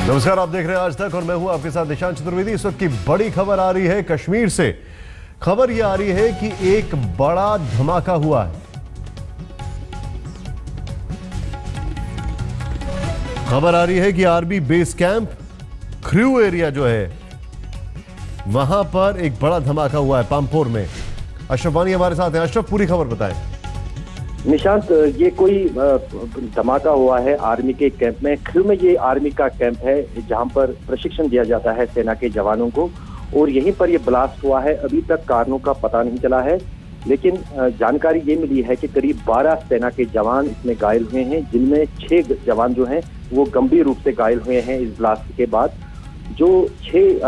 नमस्कार, आप देख रहे हैं आज तक और मैं हूं आपके साथ निशांत चतुर्वेदी। इस वक्त की बड़ी खबर आ रही है कश्मीर से। खबर यह आ रही है कि एक बड़ा धमाका हुआ है। खबर आ रही है कि आर्मी बेस कैंप ख्रू एरिया जो है वहां पर एक बड़ा धमाका हुआ है पामपोर में। अशरफ वानी हमारे साथ हैं। अशरफ, पूरी खबर बताएं। निशांत, ये कोई धमाका हुआ है आर्मी के कैंप में। ख्रू में ये आर्मी का कैंप है जहां पर प्रशिक्षण दिया जाता है सेना के जवानों को, और यहीं पर ये ब्लास्ट हुआ है। अभी तक कारणों का पता नहीं चला है, लेकिन जानकारी ये मिली है कि करीब 12 सेना के जवान इसमें घायल हुए हैं, जिनमें 6 जवान जो हैं वो गंभीर रूप से घायल हुए हैं इस ब्लास्ट के बाद। जो 6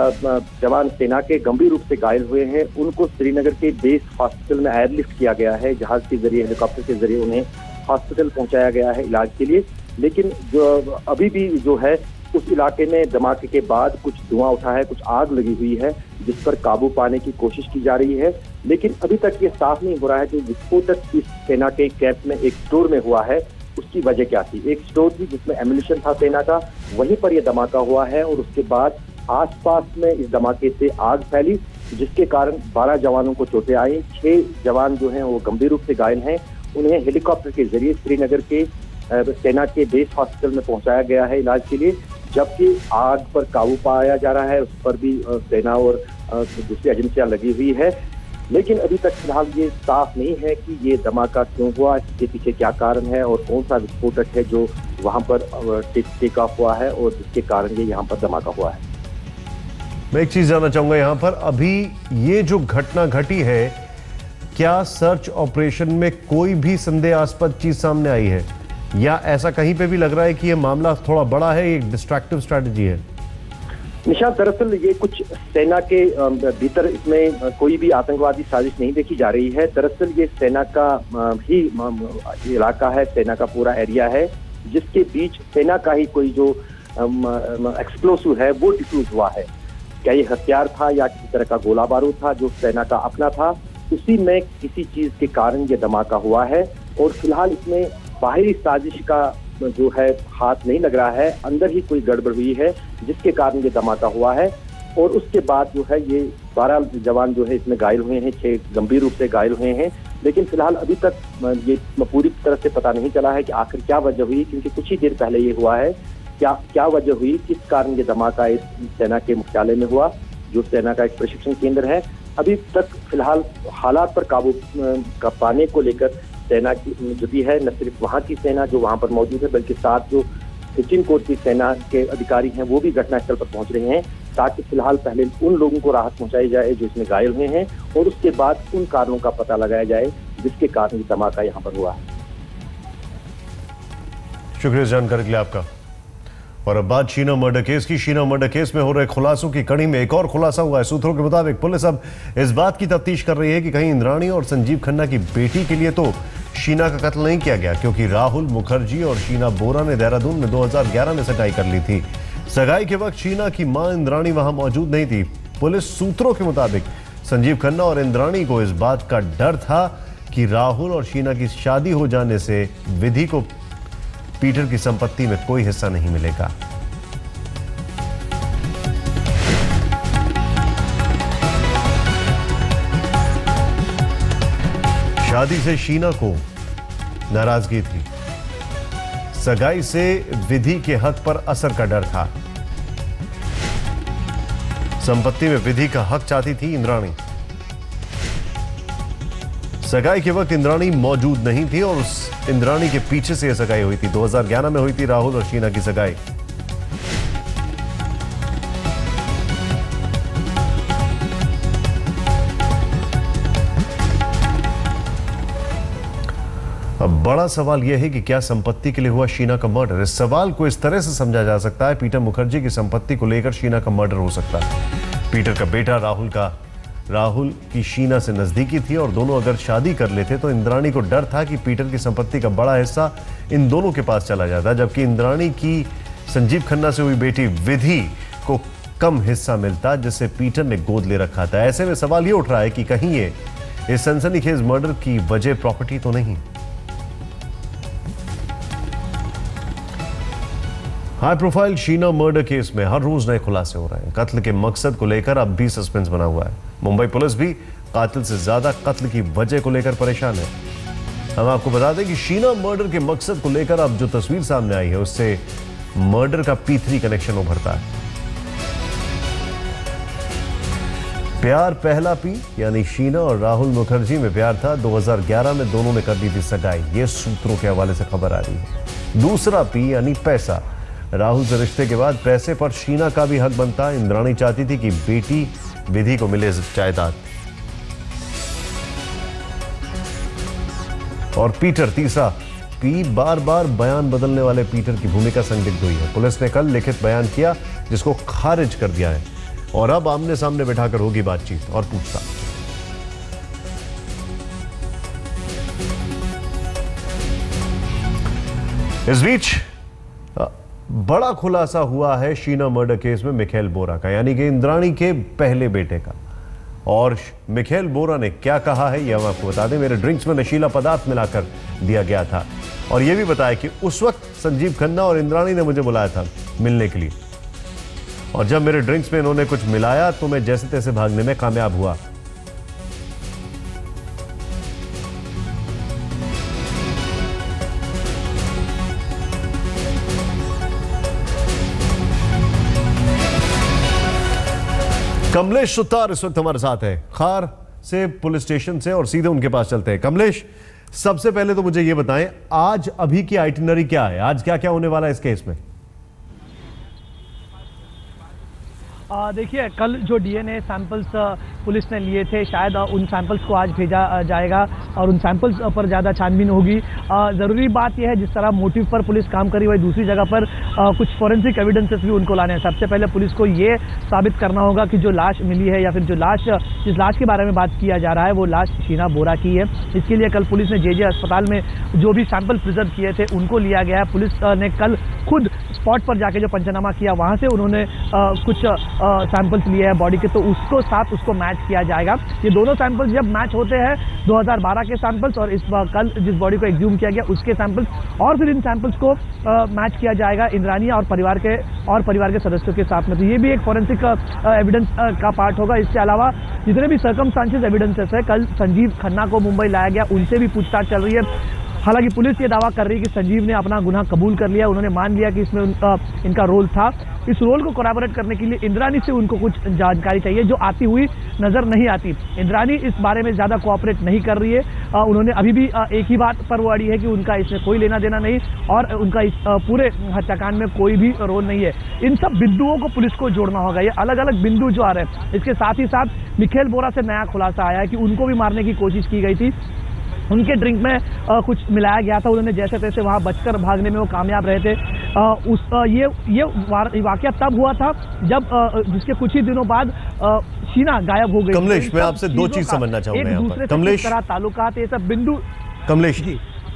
जवान सेना के गंभीर रूप से घायल हुए हैं उनको श्रीनगर के बेस हॉस्पिटल में एयरलिफ्ट किया गया है। जहाज के जरिए, हेलीकॉप्टर के जरिए उन्हें हॉस्पिटल पहुंचाया गया है इलाज के लिए। लेकिन जो अभी भी जो है उस इलाके में धमाके के बाद कुछ धुआं उठा है, कुछ आग लगी हुई है, जिस पर काबू पाने की कोशिश की जा रही है। लेकिन अभी तक ये साफ नहीं हो रहा है कि विस्फोटक इस सेना के कैंप में एक स्टोर में हुआ है, उसकी वजह क्या थी। एक स्टोर थी जिसमें एम्युनिशन था सेना का, वहीं पर यह धमाका हुआ है और उसके बाद आसपास में इस धमाके से आग फैली, जिसके कारण 12 जवानों को चोटें आई। 6 जवान जो हैं वो गंभीर रूप से घायल हैं। उन्हें हेलीकॉप्टर के जरिए श्रीनगर के सेना के बेस हॉस्पिटल में पहुंचाया गया है इलाज के लिए, जबकि आग पर काबू पाया जा रहा है। उस पर भी सेना और दूसरी एजेंसियां लगी हुई है। लेकिन अभी तक फिलहाल ये साफ नहीं है कि ये धमाका क्यों हुआ, इसके पीछे क्या कारण है और कौन सा विस्फोटक है जो वहां पर टेक ऑफ हुआ है और जिसके कारण ये यहाँ पर धमाका हुआ है। मैं एक चीज जानना चाहूंगा यहाँ पर, अभी ये जो घटना घटी है, क्या सर्च ऑपरेशन में कोई भी संदेहास्पद चीज सामने आई है, या ऐसा कहीं पे भी लग रहा है कि ये मामला थोड़ा बड़ा है, एक डिस्ट्रैक्टिव स्ट्रैटेजी है? निशांत, दरअसल ये कुछ सेना के भीतर इसमें कोई भी आतंकवादी साजिश नहीं देखी जा रही है। दरअसल ये सेना का ही इलाका है, सेना का पूरा एरिया है, जिसके बीच सेना का ही कोई जो एक्सप्लोसिव है वो डिफ्यूज हुआ है। क्या ये हथियार था या किसी तरह का गोला बारूद था जो सेना का अपना था, उसी में किसी चीज के कारण ये धमाका हुआ है। और फिलहाल इसमें बाहरी साजिश का जो है हाथ नहीं लग रहा है, अंदर ही कोई गड़बड़ हुई है जिसके कारण ये धमाका हुआ है। और उसके बाद जो है ये 12 जवान जो है इसमें घायल हुए हैं, 6 गंभीर रूप से घायल हुए हैं। लेकिन फिलहाल अभी तक ये पूरी तरह से पता नहीं चला है कि आखिर क्या वजह हुई, क्योंकि कुछ ही देर पहले ये हुआ है। क्या वजह हुई, किस कारण ये धमाका इस सेना के मुख्यालय में हुआ, जो सेना का एक प्रशिक्षण केंद्र है। अभी तक फिलहाल हालात पर काबू पाने को लेकर सेना की जो भी है, न सिर्फ वहाँ की सेना जो वहाँ पर मौजूद है, बल्कि साथ जो सुप्रीम कोर्ट की सेना के अधिकारी हैं वो भी घटनास्थल पर पहुंच रहे हैं, ताकि फिलहाल पहले उन लोगों को राहत पहुंचाई जाए जो इसमें घायल हुए हैं, और उसके बाद उन कारणों का पता लगाया जाए जिसके कारण ये धमाका यहाँ पर हुआ है। शुक्रिया जानकारी के लिए आपका। और अब बात शीना मर्डर केस की। शीना मर्डर केस में हो रहे खुलासों की कड़ी में एक और खुलासा हुआ है। सूत्रों के मुताबिक पुलिस अब इस बात की तफ्तीश कर रही है कि कहीं इंद्राणी और संजीव खन्ना की बेटी के लिए तो शीना का कत्ल नहीं किया गया, क्योंकि राहुल मुखर्जी और शीना बोरा ने देहरादून में 2011 में सगाई कर ली थी। सगाई के वक्त शीना की मां इंद्राणी वहां मौजूद नहीं थी। पुलिस सूत्रों के मुताबिक संजीव खन्ना और इंद्राणी को इस बात का डर था कि राहुल और शीना की शादी हो जाने से विधि को पीटर की संपत्ति में कोई हिस्सा नहीं मिलेगा। शादी से शीना को नाराजगी थी, सगाई से विधि के हक पर असर का डर था। संपत्ति में विधि का हक चाहती थी इंद्राणी। सगाई के वक्त इंद्राणी मौजूद नहीं थी और उस इंद्राणी के पीछे से यह सगाई हुई थी। 2011 में हुई थी राहुल और शीना की सगाई। अब बड़ा सवाल यह है कि क्या संपत्ति के लिए हुआ शीना का मर्डर। इस सवाल को इस तरह से समझा जा सकता है, पीटर मुखर्जी की संपत्ति को लेकर शीना का मर्डर हो सकता है। पीटर का बेटा राहुल की शीना से नजदीकी थी और दोनों अगर शादी कर लेते तो इंद्राणी को डर था कि पीटर की संपत्ति का बड़ा हिस्सा इन दोनों के पास चला जाता, जबकि इंद्राणी की संजीव खन्ना से हुई बेटी विधि को कम हिस्सा मिलता जिसे पीटर ने गोद ले रखा था। ऐसे में सवाल ये उठ रहा है कि कहीं ये इस सनसनीखेज मर्डर की वजह प्रॉपर्टी तो नहीं। High profile Sheena murder case में हर रोज नए खुलासे हो रहे हैं। कत्ल के मकसद को लेकर अब भी सस्पेंस बना हुआ है। मुंबई पुलिस भी कातिल से ज्यादा कत्ल की वजह को लेकर परेशान है। हम आपको बता दें कि शीना मर्डर के मकसद को लेकर अब जो तस्वीर सामने आई है उससे मर्डर का P3 कनेक्शन उभरता है। प्यार पहला पी यानी शीना और राहुल मुखर्जी में प्यार था। 2011 में दोनों ने कर दी थी सगाई, ये सूत्रों के हवाले से खबर आ रही है। दूसरा पी यानी पैसा, राहुल से रिश्ते के बाद पैसे पर शीना का भी हक बनता। इंद्राणी चाहती थी कि बेटी विधि को मिले जायदाद। और पीटर तीसरा पी, बार बार बयान बदलने वाले पीटर की भूमिका संदिग्ध हुई है। पुलिस ने कल लिखित बयान किया जिसको खारिज कर दिया है और अब आमने सामने बैठाकर होगी बातचीत और पूछताछ। इस बीच बड़ा खुलासा हुआ है शीना मर्डर केस में मिखेल बोरा का, यानी कि इंद्राणी के पहले बेटे का। और मिखेल बोरा ने क्या कहा है यह हम आपको बता दें। मेरे ड्रिंक्स में नशीला पदार्थ मिलाकर दिया गया था और यह भी बताया कि उस वक्त संजीव खन्ना और इंद्राणी ने मुझे बुलाया था मिलने के लिए, और जब मेरे ड्रिंक्स में इन्होंने कुछ मिलाया तो मैं जैसे तैसे भागने में कामयाब हुआ। कमलेश सुतार इस वक्त हमारे साथ है खार से, पुलिस स्टेशन से, और सीधे उनके पास चलते हैं। कमलेश, सबसे पहले तो मुझे यह बताएं आज अभी की आइटिनरी क्या है, आज क्या क्या होने वाला है इस केस में? देखिए, कल जो डीएनए सैंपल्स पुलिस ने लिए थे, शायद उन सैंपल्स को आज भेजा जाएगा और उन सैंपल्स पर ज़्यादा छानबीन होगी। ज़रूरी बात यह है, जिस तरह मोटिव पर पुलिस काम करी हुई, दूसरी जगह पर कुछ फॉरेंसिक एविडेंसेस भी उनको लाने हैं। सबसे पहले पुलिस को ये साबित करना होगा कि जो लाश मिली है या फिर जो लाश, जिस लाश के बारे में बात किया जा रहा है, वो लाश शीना बोरा की है। इसके लिए कल पुलिस ने जे अस्पताल में जो भी सैंपल प्रिजर्व किए थे उनको लिया गया है। पुलिस ने कल खुद स्पॉट पर जाके जो पंचनामा किया, वहाँ से उन्होंने कुछ सैंपल्स लिए हैं बॉडी के, तो उसको साथ उसको मैच किया जाएगा। ये दोनों सैंपल्स जब मैच होते हैं, 2012 के सैंपल्स और इस कल जिस बॉडी को एक्सह्यूम किया गया उसके सैंपल्स, और फिर इन सैंपल्स को मैच किया जाएगा इंद्राणी और परिवार के सदस्यों के साथ में। तो ये भी एक फॉरेंसिक एविडेंस का पार्ट होगा। इसके अलावा जितने भी सर्कमस्टांसेस एविडेंसेस है, कल संजीव खन्ना को मुंबई लाया गया, उनसे भी पूछताछ चल रही है। हालांकि पुलिस ये दावा कर रही है कि संजीव ने अपना गुनाह कबूल कर लिया, उन्होंने मान लिया कि इसमें इनका रोल था। इस रोल को कोरैबोरेट करने के लिए इंद्राणी से उनको कुछ जानकारी चाहिए जो आती हुई नजर नहीं आती। इंद्राणी इस बारे में ज्यादा कोऑपरेट नहीं कर रही है। उन्होंने अभी भी एक ही बात पर वो अड़ी है कि उनका इसमें कोई लेना देना नहीं और उनका इस पूरे हत्याकांड में कोई भी रोल नहीं है। इन सब बिंदुओं को पुलिस को जोड़ना होगा। ये अलग अलग बिंदु जो आ रहे हैं, इसके साथ ही साथ मिखेल बोरा से नया खुलासा आया है कि उनको भी मारने की कोशिश की गई थी। उनके ड्रिंक में कुछ मिलाया गया था, उन्होंने जैसे तैसे वहां बचकर भागने में वो कामयाब रहे थे। ये वाकया तब हुआ था जब जिसके कुछ ही दिनों बाद शीना गायब हो गई। कमलेश, मैं आपसे दो चीज समझना चाहूंगा यहाँ पर। कमलेश, ताल्लुकात, ये सब बिंदु। कमलेश,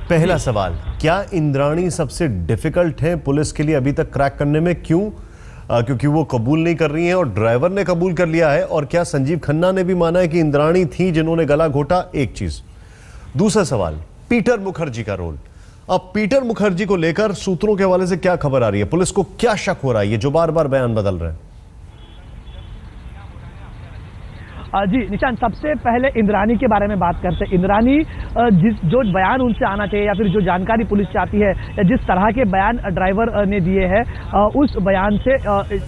पहला सवाल, क्या इंद्राणी सबसे डिफिकल्ट है पुलिस के लिए अभी तक क्रैक करने में? क्यों? क्योंकि वो कबूल नहीं कर रही हैं और ड्राइवर ने कबूल कर लिया है, और क्या संजीव खन्ना ने भी माना है कि इंद्राणी थी जिन्होंने गला घोटा? एक चीज। दूसरा सवाल, पीटर मुखर्जी का रोल। अब पीटर मुखर्जी को लेकर सूत्रों के हवाले से क्या खबर आ रही है? पुलिस को क्या शक हो रहा है ये जो बार बार बयान बदल रहे हैं? जी निशान, सबसे पहले इंद्राणी के बारे में बात करते हैं। इंद्राणी जो बयान उनसे आना चाहिए या फिर जो जानकारी पुलिस चाहती है या जिस तरह के बयान ड्राइवर ने दिए हैं, उस बयान से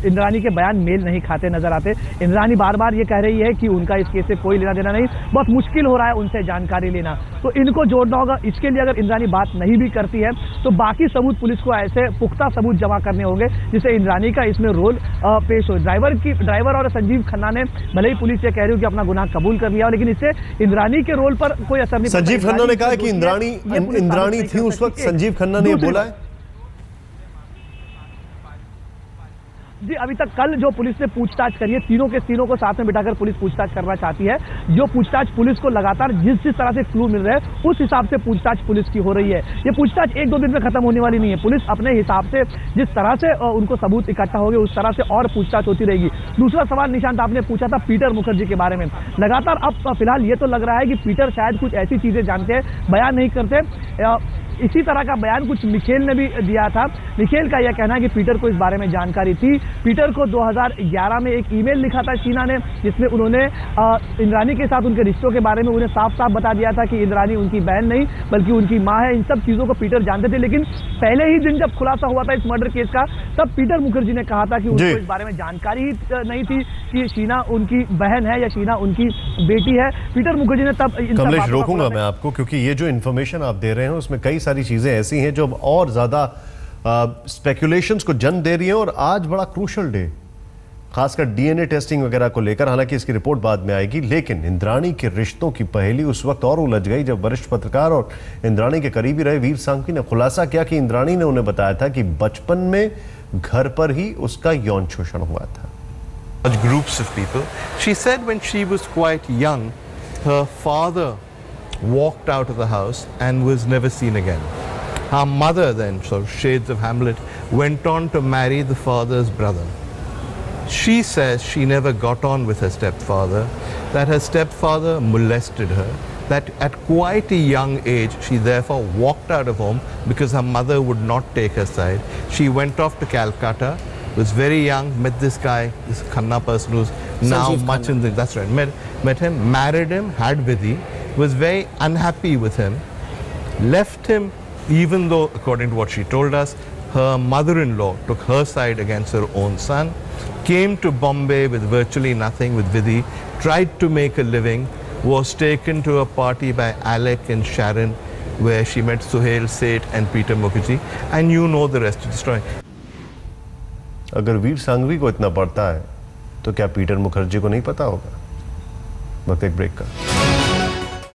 इंद्राणी के बयान मेल नहीं खाते नजर आते। इंद्राणी बार बार ये कह रही है कि उनका इस केस से कोई लेना देना नहीं, बहुत मुश्किल हो रहा है उनसे जानकारी लेना, तो इनको जोड़ना होगा। इसके लिए अगर इंद्राणी बात नहीं भी करती है तो बाकी सबूत पुलिस को ऐसे पुख्ता सबूत जमा करने होंगे जिससे इंद्राणी का इसमें रोल पेश हो। ड्राइवर और संजीव खन्ना ने भले ही पुलिस ये कह रही कि अपना गुनाह कबूल कर लिया, लेकिन इससे इंद्राणी के रोल पर कोई असर नहीं। संजीव खन्ना ने कहा कि इंद्राणी थी उस वक्त, संजीव खन्ना ने बोला है। जी, अभी तक कल जो पुलिस ने पूछताछ करी है, तीनों के तीनों को साथ में बिठाकर पुलिस पूछताछ करना चाहती है। जो पूछताछ पुलिस को लगातार जिस तरह से क्लू मिल रहे हैं उस हिसाब से पूछताछ पुलिस की हो रही है। ये पूछताछ एक दो दिन में खत्म होने वाली नहीं है। पुलिस अपने हिसाब से जिस तरह से उनको सबूत इकट्ठा हो गए उस तरह से और पूछताछ होती रहेगी। दूसरा सवाल निशांत आपने पूछा था पीटर मुखर्जी के बारे में। लगातार अब फिलहाल ये तो लग रहा है कि पीटर शायद कुछ ऐसी चीजें जानते हैं, बयान नहीं करते। इसी तरह का बयान कुछ मिखेल ने भी दिया था। मिखेल का यह कहना है कि पीटर को इस बारे में जानकारी थी। पीटर को 2011 में एक ईमेल लिखा था शीना ने, जिसमें उन्होंने इंद्राणी के साथ उनके रिश्तों के बारे में उन्हें साफ साफ बता दिया था कि इंद्राणी उनकी बहन नहीं बल्कि उनकी माँ है। इन सब चीजों को पीटर जानते थे, लेकिन पहले ही दिन जब खुलासा हुआ था इस मर्डर केस का, तब पीटर मुखर्जी ने कहा था कि उनको इस बारे में जानकारी ही नहीं थी कि शीना उनकी बहन है या शीना उनकी बेटी है। पीटर मुखर्जी ने तब कमलेश रोकूंगा मैं आपको, क्योंकि ये जो इन्फॉर्मेशन आप दे रहे हैं उसमें कई सारी चीजें ऐसी हैं जो और ज्यादा स्पेकुलेशंस को जन्म दे रही हैं। और आज बड़ा क्रूशल डे, खासकर डीएनए टेस्टिंग वगैरह को लेकर, हालांकि इसकी रिपोर्ट बाद में आएगी, लेकिन इंद्राणी के रिश्तों की पहेली उस वक्त और उलझ गई जब वरिष्ठ पत्रकार और इंद्राणी के करीबी रहे वीर सांघवी ने खुलासा किया कि इंद्राणी ने उन्हें बताया था कि बचपन में घर पर ही उसका यौन शोषण हुआ था। Groups of people. She said when she was quite young, her father walked out of the house and was never seen again. Her mother then, so shades of Hamlet, went on to marry the father's brother. She says she never got on with her stepfather, that her stepfather molested her, that at quite a young age she therefore walked out of home because her mother would not take her side. She went off to Calcutta, was very young, met this guy, this Khanna person who's now much in the, that's right, met him, married him, had Vidhi, was very unhappy with him, left him, even though, according to what she told us, her mother-in-law took her side against her own son, came to Bombay with virtually nothing, with Vidhi, tried to make a living, was taken to a party by Alec and Sharon, where she met Suhail Seth and Peter Mukherjee, and you know the rest of the story. अगर वीर सांघवी को इतना पड़ता है तो क्या Peter Mukherjee को नहीं पता होगा? वक्त एक ब्रेक का।